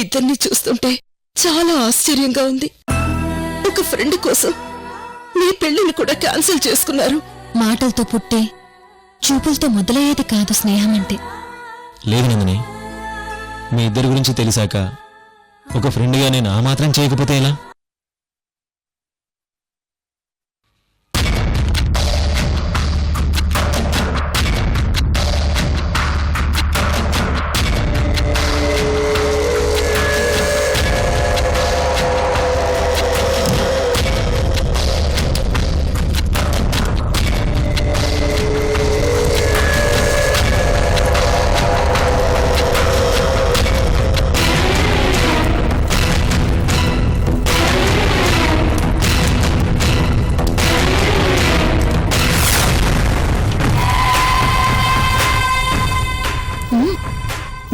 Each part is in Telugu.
ఇద్దరిని చూస్తుంటే చాలా ఆశ్చర్యంగా ఉంది. ఒక ఫ్రెండ్ కోసం మీ పెళ్లిని కూడా క్యాన్సిల్ చేసుకున్నారు. మాటలతో పుట్టి చూపులతో మొదలయ్యేది కాదు స్నేహం అంటే. లేదు నందిని, మీ ఇద్దరి గురించి తెలిసాక ఒక ఫ్రెండ్గా నేను ఆ మాత్రం చేయకపోతే ఎలా?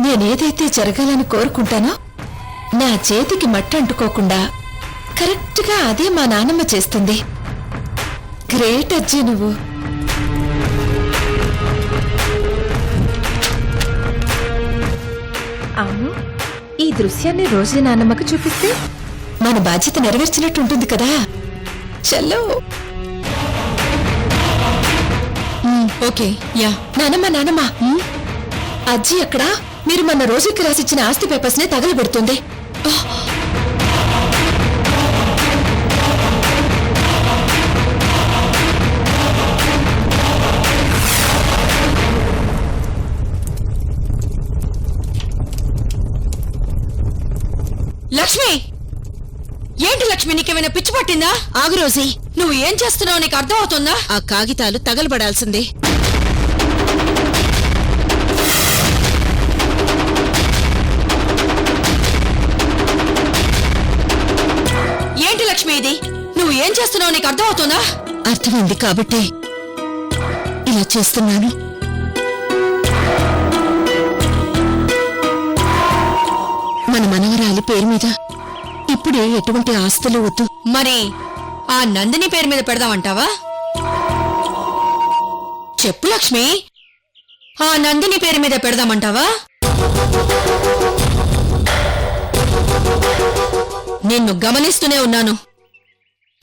నేనేదైతే జరగాలని కోరుకుంటానో నా చేతికి మట్టి అంటుకోకుండా కరెక్ట్గా అదే మా నాన్నమ్మ చేస్తుంది. గ్రేట్ అజ్జి నువ్వు. అవును, ఈ దృశ్యాన్ని రోజు నాన్నమ్మకు చూపిస్తే మన బాధ్యత నెరవేర్చినట్టు ఉంటుంది కదా. చల్లో. Okay ya. నానమ్మ అజ్జి అక్కడ మీరు మన రోజుకి రాసిచ్చిన ఆస్తి పేపర్స్ ని తగలబెడుతుంది. లక్ష్మి, ఏంటి లక్ష్మి, నీకేమైనా పిచ్చి పట్టిందా? ఆగు రోజీ, నువ్వు ఏం చేస్తున్నావు నీకు అర్థం అవుతుందా? ఆ కాగితాలు తగలబడాల్సిందే. ఏంటి లక్ష్మి ఇది? నువ్వు ఏం చేస్తున్నావు నీకు అర్థం అవుతుందా? అర్థమైంది కాబట్టి ఇలా చేస్తున్నాను. మన మనవరాలి పేరు మీద ఇప్పుడే ఎటువంటి ఆస్తులు వద్దు. మరి ఆ నందిని పేరు మీద పెడదామంటావా? చెప్పు లక్ష్మి, ఆ నందిని పేరు మీద పెడదామంటావా? నిన్ను గమనిస్తూనే ఉన్నాను.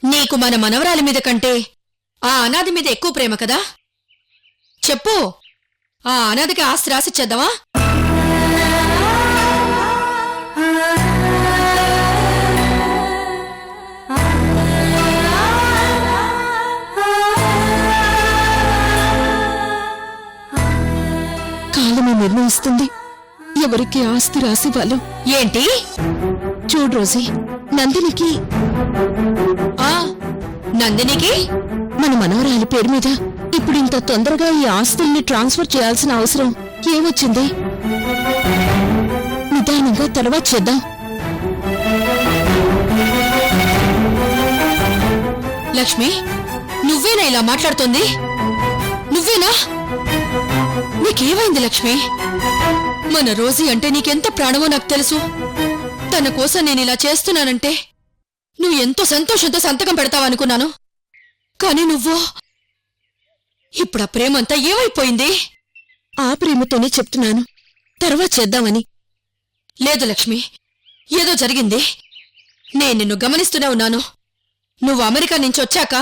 నీకు మన మనవరాలి మీద కంటే ఆ అనాథి మీద ఎక్కువ ప్రేమ కదా? చెప్పు, ఆ అనాథకి ఆస్తి రాసిచ్చేద్దామా? కాలమే నిర్ణయిస్తుంది ఎవరికి ఆస్తి రాసివ్వాలో. ఏంటి? చూడు రోజీ, నందినికి ఆ నందినికి మన మనవరాలి పేరు మీద ఇప్పుడు ఇంత తొందరగా ఈ ఆస్తుల్ని ట్రాన్స్ఫర్ చేయాల్సిన అవసరం ఏమొచ్చింది? నిదానంగా తర్వాత చేద్దాం. లక్ష్మి, నువ్వేనా ఇలా మాట్లాడుతోంది? నువ్వేనా? నీకేమైంది లక్ష్మి? మన రోజీ అంటే నీకెంత ప్రాణమో నాకు తెలుసు. తన కోసం నేను ఇలా చేస్తున్నానంటే నువ్వు ఎంతో సంతోషంతో సంతకం పెడతావనుకున్నాను. కానీ నువ్వు ఇప్పుడు ఆ ప్రేమంతా ఏమైపోయింది? ఆ ప్రేమతోనే చెప్తున్నాను, తర్వాత చేద్దామని. లేదు లక్ష్మి, ఏదో జరిగింది. నేను నిన్ను గమనిస్తూనే ఉన్నాను. నువ్వు అమెరికా నుంచి వచ్చాక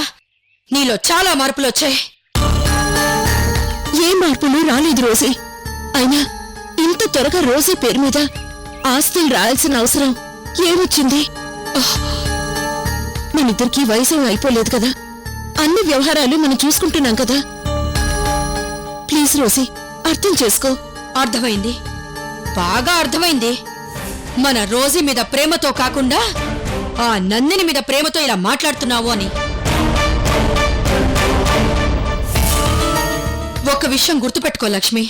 నీలో చాలా మార్పులు వచ్చాయి. ఏ మార్పులు రాలేదు రోజీ. అయినా ఇంత త్వరగా రోజీ పేరు మీద ఆస్తులు రాయాల్సిన అవసరం ఏమొచ్చింది? మనిద్దరికీ వయసు అయిపోలేదు కదా. అన్ని వ్యవహారాలు మనం చూసుకుంటున్నాం కదా. ప్లీజ్ రోజీ, అర్థం చేసుకో. అర్థమైంది, బాగా అర్థమైంది. మన రోజీ మీద ప్రేమతో కాకుండా ఆ నందిని మీద ప్రేమతో ఇలా మాట్లాడుతున్నావు అని. ఒక విషయం గుర్తుపెట్టుకో లక్ష్మి,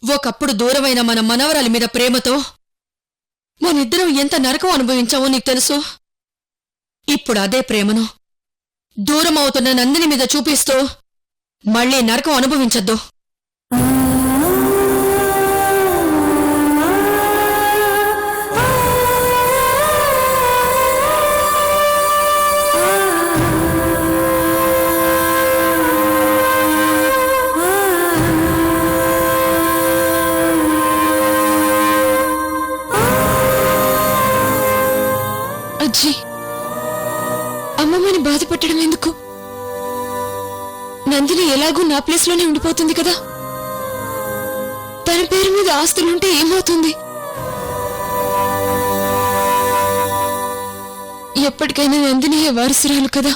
ఒకప్పుడు దూరమైన మన మనవరాలి మీద ప్రేమతో మనిద్దరం ఎంత నరకం అనుభవించావో నీకు తెలుసు. ఇప్పుడు అదే ప్రేమను దూరం అవుతున్న నందిని మీద చూపిస్తూ మళ్లీ నరకం అనుభవించొద్దు. అజ్జి, అమ్మమ్మని బాధపెట్టడం ఎందుకు? నందిని ఎలాగూ నా ప్లేస్లోనే ఉండిపోతుంది కదా. తన పేరు మీద ఆస్తులుంటే ఏమవుతుంది? ఎప్పటికైనా నందినియే వారసురాలు కదా.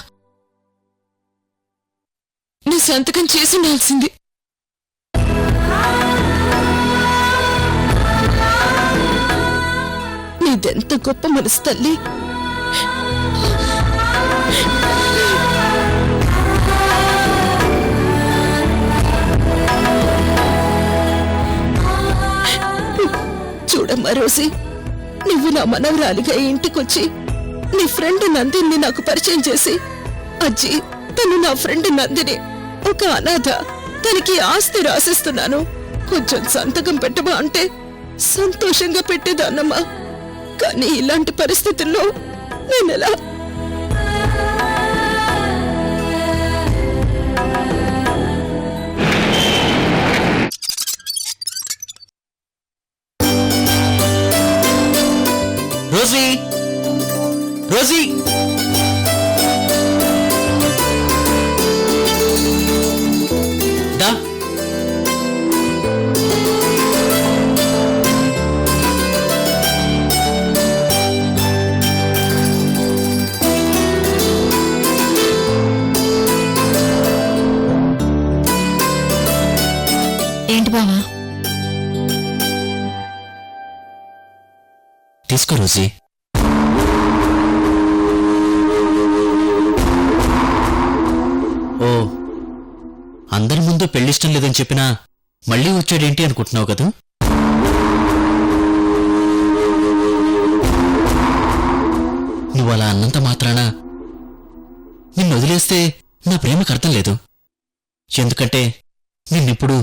నువ్వు సంతకం చేసి ఉండాల్సింది. నీదెంత గొప్ప మనసు తల్లి. చూడమ్మా రోజీ, నువ్వు నా మనవరాలిగా ఇంటికొచ్చి నీ ఫ్రెండ్ నందిని నాకు పరిచయం చేసి, అజ్జి తను నా ఫ్రెండ్ నందిని, ఒక అనాథ, తనకి ఆస్తి రాసిస్తున్నాను, కొంచెం సంతకం పెట్టమా అంటే సంతోషంగా పెట్టేదాన్నమ్మా. కానీ ఇలాంటి పరిస్థితుల్లో నేనెలా? రోజీ, రోజీ, దా. ఏంటి బావా? తీసుకో రోజీ. ఓ, అందరి ముందు పెళ్లిష్టం లేదని చెప్పినా మళ్ళీ వచ్చాడేంటి అనుకుంటున్నావు కదా. నువ్వు అలా అన్నంత మాత్రాన నిన్ను వదిలేస్తే నా ప్రేమకు అర్థం లేదు. ఎందుకంటే నిన్నెప్పుడు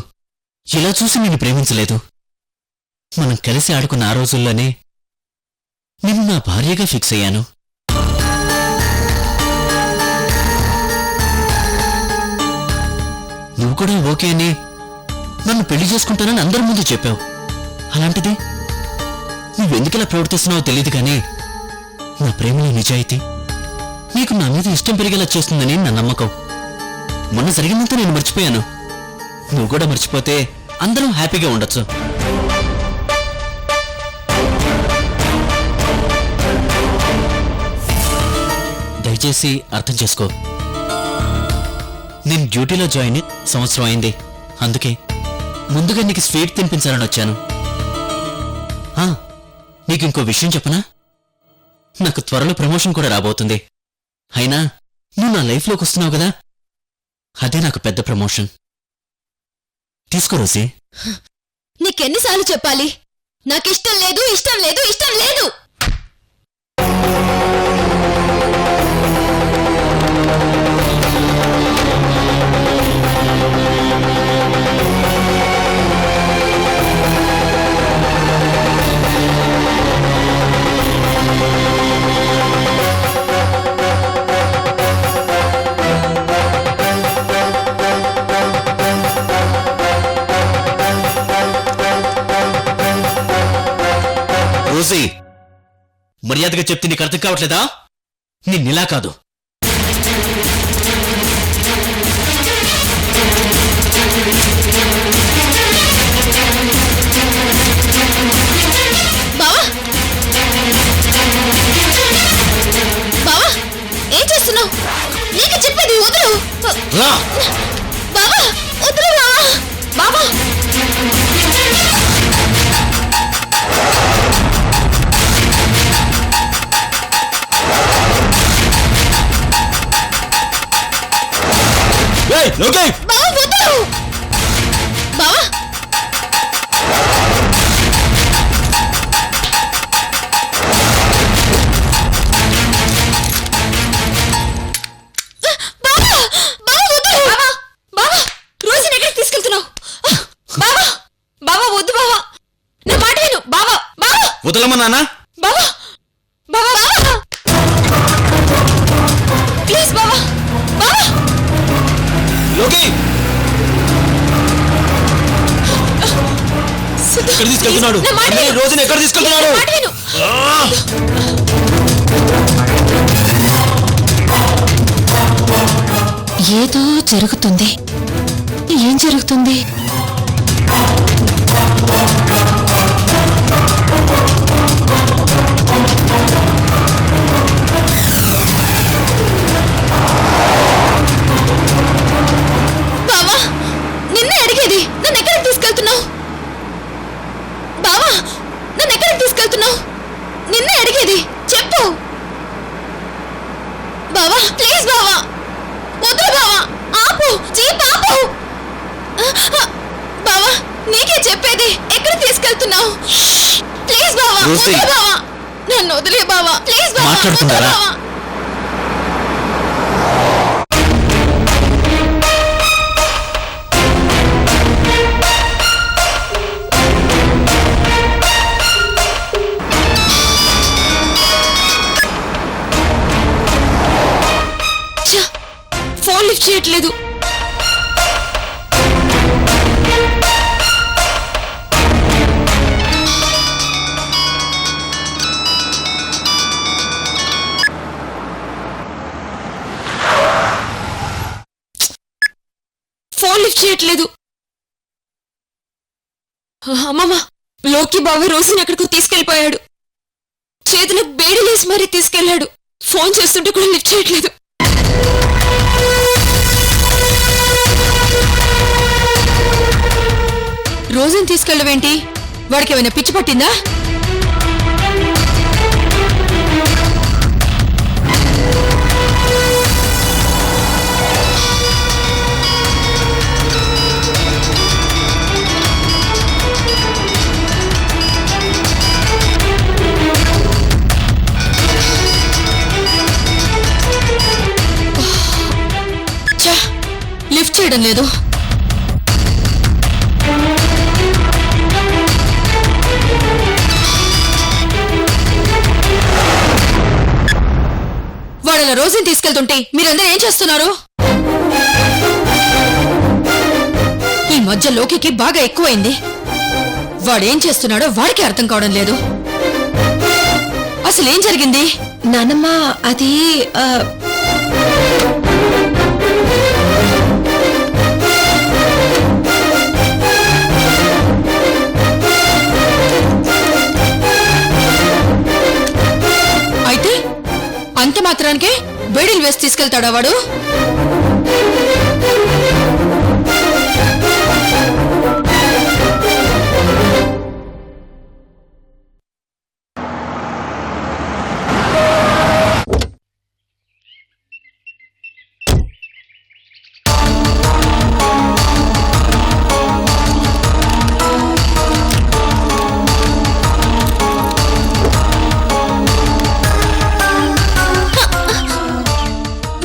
ఇలా చూసి నిన్ను ప్రేమించలేదు. మనం కలిసి ఆడుకున్న ఆ రోజుల్లోనే నిన్ను నా భార్యగా ఫిక్స్ అయ్యాను. నువ్వు కూడా ఓకే అని నన్ను పెళ్లి చేసుకుంటానని అందరి ముందు చెప్పావు. అలాంటిది నువ్వెందుకలా ప్రవర్తిస్తున్నావో తెలియదు కానీ నా ప్రేమలో నిజాయితీ నీకు నా మీద ఇష్టం పెరిగేలా చేస్తుందని నా నమ్మకం. మొన్న జరిగినంత నేను మర్చిపోయాను. నువ్వు కూడా మర్చిపోతే అందరం హ్యాపీగా ఉండొచ్చు. దయచేసి అర్థం చేసుకో. నేను డ్యూటీలో జాయిన్ సంవత్సరం అయింది. అందుకే ముందుగా నీకు స్వీట్ తినిపించాలని వచ్చాను. నీకు ఇంకో విషయం చెప్పనా? నాకు త్వరలో ప్రమోషన్ కూడా రాబోతుంది. అయినా నువ్వు నా లైఫ్లోకి వస్తున్నావు కదా, అదే నాకు పెద్ద ప్రమోషన్. తీసుకో రోజీ. నీకెన్నిసార్లు చెప్పాలి? నాకిష్టం లేదు, ఇష్టం లేదు, ఇష్టం లేదు. రోజీ, మర్యాదగా చెప్తే నీకు అర్థం కావట్లేదా? నిన్నిలా కాదు. బావా, బావా, ఏం చేస్తున్నావు? నీకు చెప్పేది వదులు. రా. బావా, వదులు బావా. బావా, లోకే. బావా, వదులు. బావా, వదలమ్మా నాన్న. బావా, బావా, బావా, ప్లీజ్ బావా, బావా. లోకి, ఎక్కడ తీసుకెళ్తున్నాడు? రోజున ఎక్కడ తీసుకెళ్తున్నాడు? ఏదో జరుగుతుంది. ఏం జరుగుతుంది? బావా, నిన్నే అడిగేది. నన్ను ఎక్కడికి తీసుకెళ్తున్నావు? బావా, నన్ను ఎక్కడికి తీసుకెళ్తున్నావు? నిన్నే అడిగేది, చెప్పు. బావా ప్లీజ్, బావా వద్దు, బావా ఆపు, జీప్ ఆపు. బావా నీకే చెప్పేది, ఎక్కడ తీసుకెళ్తున్నావు? ప్లీజ్ బావా, రోసి. వద్దు బావా, నన్ను వదిలే బావా, ప్లీజ్ బావా, వద్దు మాట్లాడుతున్నారా? బావా. ఛ, ఫోన్ లిఫ్ట్ చేయట్లేదు. ఫోన్ లిఫ్ట్ చేయట్లేదు. అమ్మమ్మ, లోకి బావ రోజుని ఎక్కడికో తీసుకెళ్లిపోయాడు. చేతులకు బేడీలేసి మరీ తీసుకెళ్లాడు. ఫోన్ చేస్తుంటే కూడా లిఫ్ట్ చేయట్లేదు. రోజుని తీసుకెళ్ళవేంటి? వాడికి ఏమైనా పిచ్చి పట్టిందా? ఛ, లిఫ్ట్ చేయడం లేదు. వాడలా రోజుని తీసుకెళ్తుంటే మీరందరూ ఏం చేస్తున్నారు? ఈ మధ్య లోకికి బాగా ఎక్కువైంది. వాడేం చేస్తున్నాడో వాడికి అర్థం కావడం లేదు. అసలేం జరిగింది? నానమ్మ, అది అయితే అంత మాత్రానికే బేడీలు వేసి తీసుకెళ్తాడా వాడు?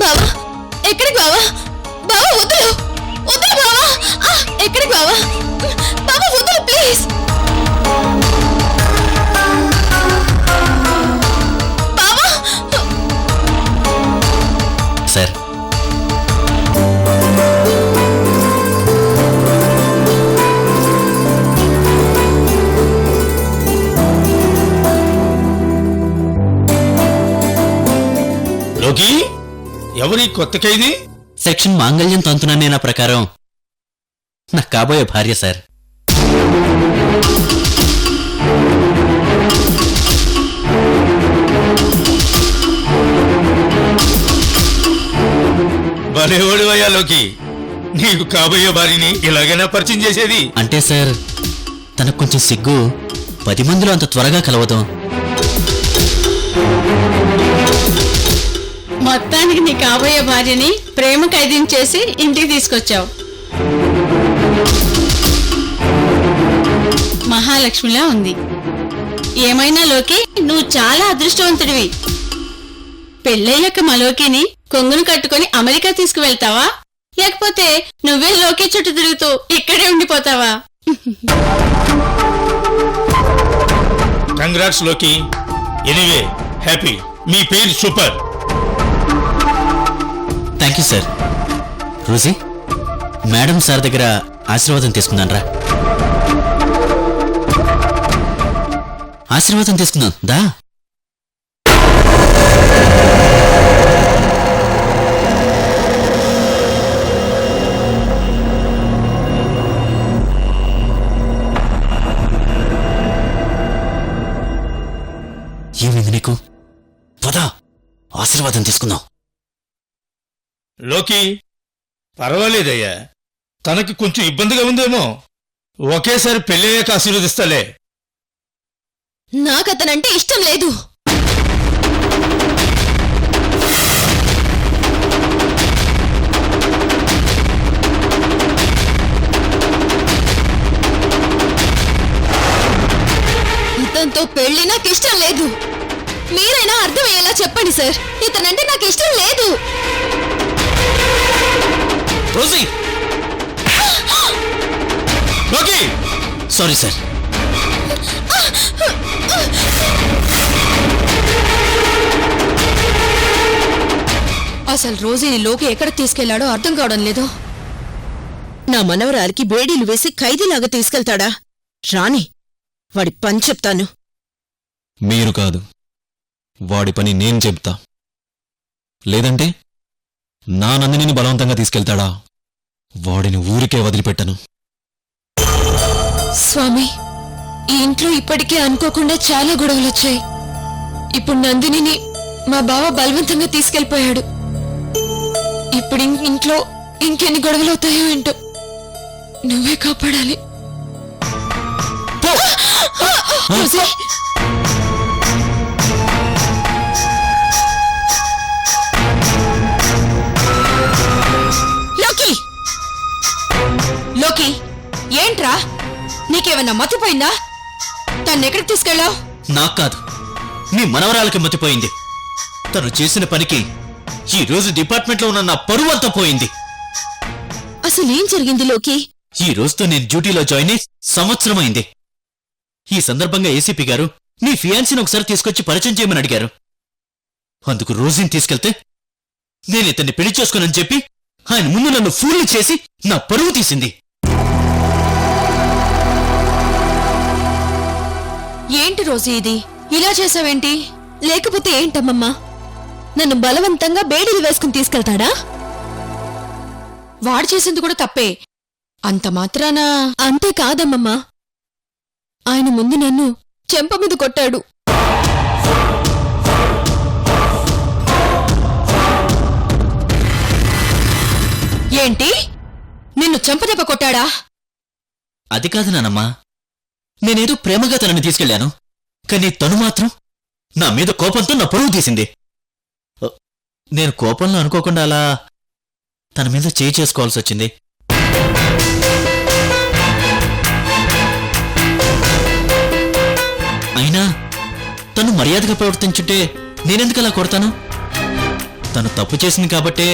బావా, ఎక్కడికి బావా? బావా వదులు, వదులు బావా. ఎక్కడికి బావా? బావా వదులు ప్లీజ్. బావా సార్, లోకి, ఎవరి కొత్త ఖైదీ? సెక్షన్ మాంగళ్యం తంతుననేనా ప్రకారం నాకు కాబోయే భార్య సార్. భలేవాడివయ్యా లోకి, నీకు కాబోయే భార్యని ఇలాగైనా పరిచయం చేసేది? అంటే సార్, తనకు కొంచెం సిగ్గు, 10 మందిలో అంత త్వరగా కలవదాం. మొత్తానికి నీ కాబోయే భార్యని ప్రేమ ఖైదీని చేసి ఇంటికి తీసుకొచ్చావు. మహాలక్ష్మిలా ఉంది. ఏమైనా లోకి, నువ్వు చాలా అదృష్టవంతుడివి. పెళ్ళయ్యాక మా లోకిని కొంగును కట్టుకొని అమెరికా తీసుకువెళ్తావా, లేకపోతే నువ్వే లోకి చుట్టూ తిరుగుతూ ఇక్కడే ఉండిపోతావా? కంగ్రాట్స్ లోకి. Anyway, happy. మీ పేరు super. Thank you sir. Rosie, madam sir దగ్గర ఆశీర్వాదం తీసుకుందాం రా. ఆశీర్వాదం తీసుకుందాం దా. ఏమైంది నీకు? పదా, ఆశీర్వాదం తీసుకుందాం. లోకి, పర్వాలేదయ్యా. తనకి కొంచెం ఇబ్బందిగా ఉందేమో. ఒకేసారి పెళ్ళయ్యాక ఆశీర్వదిస్తాలే. నాకతనంటే ఇష్టం లేదు. ఇతనితో పెళ్లి నాకు ఇష్టం లేదు. మీరైనా అర్థమయ్యేలా చెప్పండి సార్. ఇతనంటే నాకు ఇష్టం లేదు. రోజీ! లోకి, సారీ సార్. అసలు రోజీని లోకి ఎక్కడికి తీసుకెళ్లాడో అర్థం కావడం లేదు. నా మనవరాలికి బేడీలు వేసి ఖైదీలాగా తీసుకెళ్తాడా? రాని, వాడి పని చెప్తాను. మీరు కాదు, వాడి పని నేను చెప్తా. లేదంటే నా నందినిని బలవంతంగా తీసుకెళ్తాడా? వాడిని ఊరికే వదిలిపెట్టను. స్వామి, ఈ ఇంట్లో ఇప్పటికే అనుకోకుండా చాలా గొడవలొచ్చాయి. ఇప్పుడు నందినిని మా బావ బలవంతంగా తీసుకెళ్లిపోయాడు. ఇప్పుడు ఇంట్లో ఇంకెన్ని గొడవలవుతాయో ఏంటో. నువ్వే కాపాడాలి. రోజీ! లోకి! లోకి, ఏంట్రా? నీకేమన్నా మతిపోయిందా? తన్నెక్కడికి తీసుకెళ్ళావు? నాకు కాదు, నీ మనవరాలకి మతిపోయింది. తను చేసిన పనికి ఈ రోజు డిపార్ట్మెంట్లో ఉన్న నా పరువంతా పోయింది. అసలేం జరిగింది లోకి? ఈ రోజుతో నేను డ్యూటీలో జాయిన్ అయి సంవత్సరమైంది. ఈ సందర్భంగా ఏసీపీ గారు నీ ఫియాన్సీని ఒకసారి తీసుకొచ్చి పరిచయం చేయమని అడిగారు. అందుకు రోజీని తీసుకెళ్తే నేను ఇతన్ని పెళ్లి చేసుకోనని చెప్పి ఆయన ముందు నన్ను ఫూల్ని చేసి నా పరువు తీసింది. ఏంటి రోజీ ఇది? ఇలా చేసావేంటి? లేకపోతే ఏంటమ్మమ్మా? నన్ను బలవంతంగా బేడీలు వేసుకుని తీసుకెళ్తాడా? వాడు చేసింది కూడా తప్పే. అంత మాత్రాన అంతేకాదమ్మమ్మా, ఆయన ముందు నన్ను చెంప మీద కొట్టాడు. ఏంటి? నిన్ను చెంపదెబ్బ కొట్టాడా? అది కాదు నానమ్మా, నేనేదో ప్రేమగా తనని తీసుకెళ్లాను. కానీ తను మాత్రం నా మీద కోపంతో నా పరువు తీసింది. నేను కోపంలో అనుకోకుండా అలా తన మీద చేయి చేసుకోవాల్సి వచ్చింది. అయినా తను మర్యాదగా ప్రవర్తించుంటే నేనెందుకు అలా కొడతాను? తను తప్పు చేసింది కాబట్టే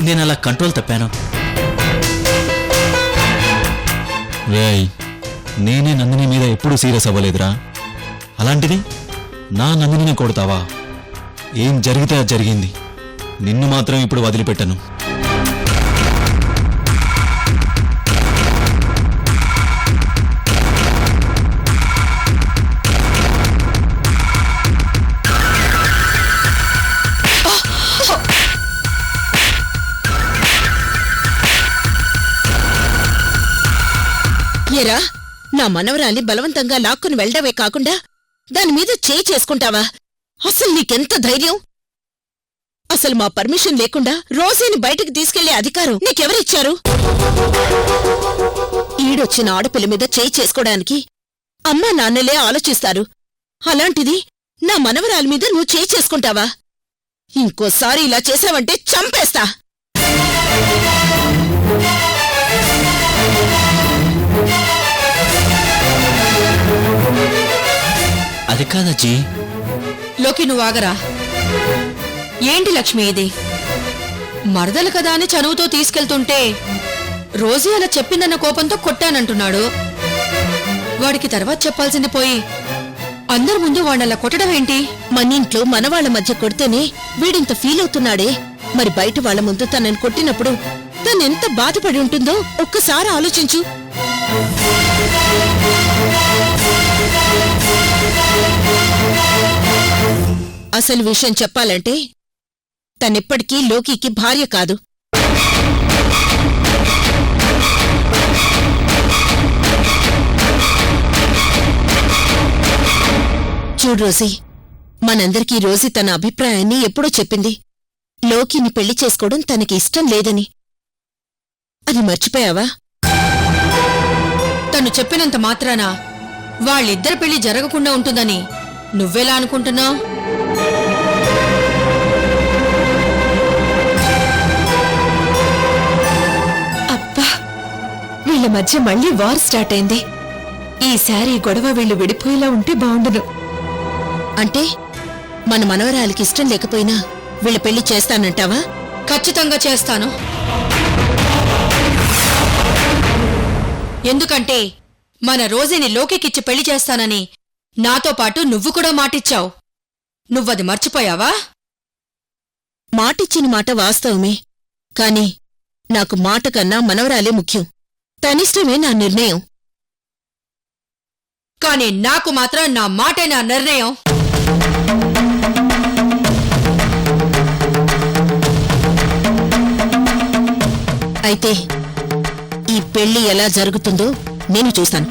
నేను అలా కంట్రోల్ తప్పాను. రేయ్, నేనే నందిని మీద ఎప్పుడూ సీరియస్ అవ్వలేదురా. అలాంటిది నా నందినిని కొడతావా? ఏం జరిగితే అది జరిగింది. నిన్ను మాత్రం ఇప్పుడు వదిలిపెట్టను. ఏరా, నా మనవరాల్ని బలవంతంగా లాక్కుని వెళ్లడమే కాకుండా దాని మీద చేయి చేసుకుంటావా? అసలు నీకెంత ధైర్యం? అసలు మా పర్మిషన్ లేకుండా రోజీని బయటికి తీసుకెళ్లే అధికారం నీకెవరిచ్చారు? ఈడొచ్చిన ఆడపిల్ల మీద చేయి చేసుకోవడానికి అమ్మా నాన్నలే ఆలోచిస్తారు. అలాంటిది నా మనవరాలి మీద నువ్వు చేయి చేసుకుంటావా? ఇంకోసారి ఇలా చేశావంటే చంపేస్తా. అది కాదజ్జీ. లోకి, నువ్వు ఆగరా. ఏంటి లక్ష్మి ఇది? మరదలు కదా అని చనువుతో తీసుకెళ్తుంటే రోజీ అలా చెప్పిందన్న కోపంతో కొట్టానంటున్నాడు. వాడికి తర్వాత చెప్పాల్సింది పోయి అందరి ముందు వాణ్ణలా కొట్టడం ఏంటి? మనింట్లో మనవాళ్ల మధ్య కొడితేనే వీడింత ఫీల్ అవుతున్నాడే, మరి బయట వాళ్ల ముందు తనని కొట్టినప్పుడు తనెంత బాధపడి ఉంటుందో ఒక్కసారి ఆలోచించు. అసలు విషయం చెప్పాలంటే తనెప్పటికీ లోకికి భార్య కాదు. చూడు రోజీ, మనందరికీ రోజీ తన అభిప్రాయాన్ని ఎప్పుడో చెప్పింది. లోకిని పెళ్లి చేసుకోవడం తనకి ఇష్టం లేదని. అది మర్చిపోయావా? తను చెప్పినంత మాత్రాన వాళ్ళిద్దరి పెళ్లి జరగకుండా ఉంటుందని నువ్వెలా అనుకుంటున్నావు? అబ్బా, వీళ్ళ మధ్య మళ్ళీ వార్ స్టార్ట్ అయింది. ఈసారి ఈ గొడవ వీళ్ళు విడిపోయేలా ఉంటే బాగుండును. అంటే మన మనవరాలికి ఇష్టం లేకపోయినా వీళ్ళ పెళ్లి చేస్తానంటావా? ఖచ్చితంగా చేస్తాను. ఎందుకంటే మన రోజీని లోకికిచ్చి పెళ్లి చేస్తానని నాతో పాటు నువ్వు కూడా మాటిచ్చావు. నువ్వది మర్చిపోయావా? మాటిచ్చిన మాట వాస్తవమే, కాని నాకు మాట కన్నా మనవరాలే ముఖ్యం. తనిష్టమే నా నిర్ణయం. కానీ నాకు మాత్రం నా మాటే నా నిర్ణయం. అయితే ఈ పెళ్లి ఎలా జరుగుతుందో నేను చూస్తాను.